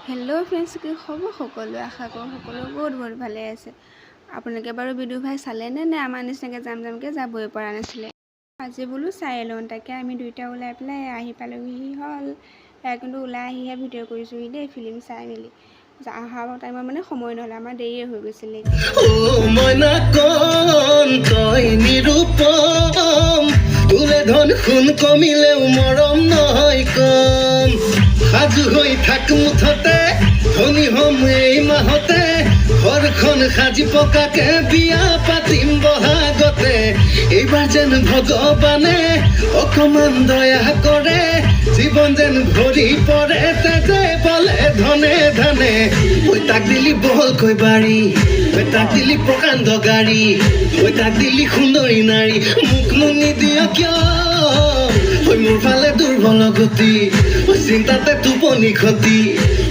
Hello' friends, কি খবৰ? সকলোৱে আশা কৰোঁ সকলো বহুত ভালে আছে। আপোনালোকে বাৰু বিদু ভাই চালেনে? নে আমাৰ নিচিনাকৈ যামকৈ যাবই পৰা নাছিলে? আজি বোলো চাই লওঁ, তাকে আমি দুইটা ওলাই পেলাই আহি পালোহি হ'ল। কিন্তু ওলাই আহিহে ভিডিঅ' কৰিছোঁহি দেই, ফিল্ম চাই মেলি। অহা টাইমত মানে সময় নহ'লে, আমাৰ দেৰিয়ে হৈ গৈছিলে। কমিলেও মৰম নহয় কম সাজু হৈ থাক মুঠতে ধনী হম এই মাহতে ঘৰখন সাজি পকাকে বিয়া পাতিম বহাগতে এইবাৰ যেন ভগৱানে অকমান দয়া কৰে জীৱন যেন ভৰি পৰে তেজে বলে ধনে ধনে ঐ তাক দিলি বহলকৈ বাৰী ঐ তাক দিলি প্ৰকাণ্ড গাড়ী ঐ তাক দিলি সুন্দৰী নাৰী মোক নিদিয় কিয় ঐ মোৰ ফালে দুৰ্বল গতি ঐ চিন্তাতে টোপনি ক্ষতি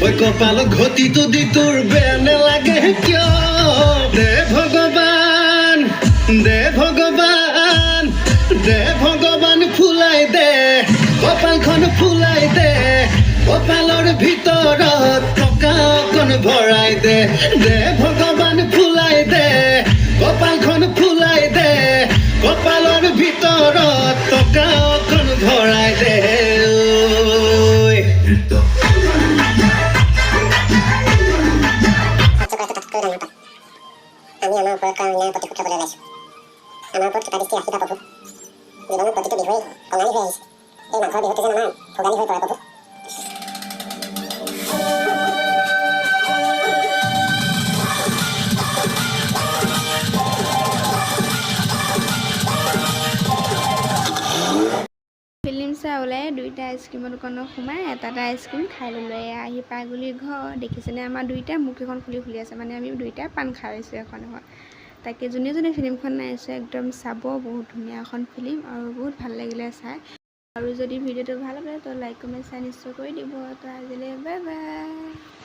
ঐ কপালত ঘটিটো দি তোৰ বেয়া নেলাগে কিয় দে ভগৱান দে ভগৱান দে ভগৱান ফুলাই দে কপালখন ফুলাই দে কপালৰ ভিতৰত টকা অকণ ভৰাই দে দে ভগৱান ফুলাই দে কপালখন ফুলাই দে কপালৰ ভিতৰত টকা অকণ ভৰাই দে আমি আমাৰ ওপৰত ন্যায় প্ৰতিশোধ ল'বলৈ ওলাইছোঁ আমাৰ ওপৰত কিবা দৃষ্টি ৰাখিবা প্ৰভু জীৱনৰ প্ৰতিটো বিষয়ে কঙালী হৈ আহিছে এই মাঘৰ বিহুটো যেন আমাৰ ভোগালী হৈ পৰে প্ৰভু ফিল্ম চাই ওলাই দুইটা আইচক্ৰীমৰ দোকানত সোমাই এটা আইচক্ৰীম খাই ল'লোঁ। আহি পাই গ'লি ঘৰ, দেখিছেনে আমাৰ দুইটা মুখকেইখন খুলি আছে, মানে আমি দুইটাই পাণ খাই আছোঁ এখন এখন। তাকে যোনে ফিল্মখন নাইছে একদম চাব, বহুত ধুনীয়া এখন ফিল্ম আৰু বহুত ভাল লাগিলে চাই। আৰু যদি ভিডিঅ'টো ভাল লাগে তো লাইক কমেণ্ট শ্বেয়াৰ নিশ্চয় কৰি দিব। তো আজিলৈ বাই বাই।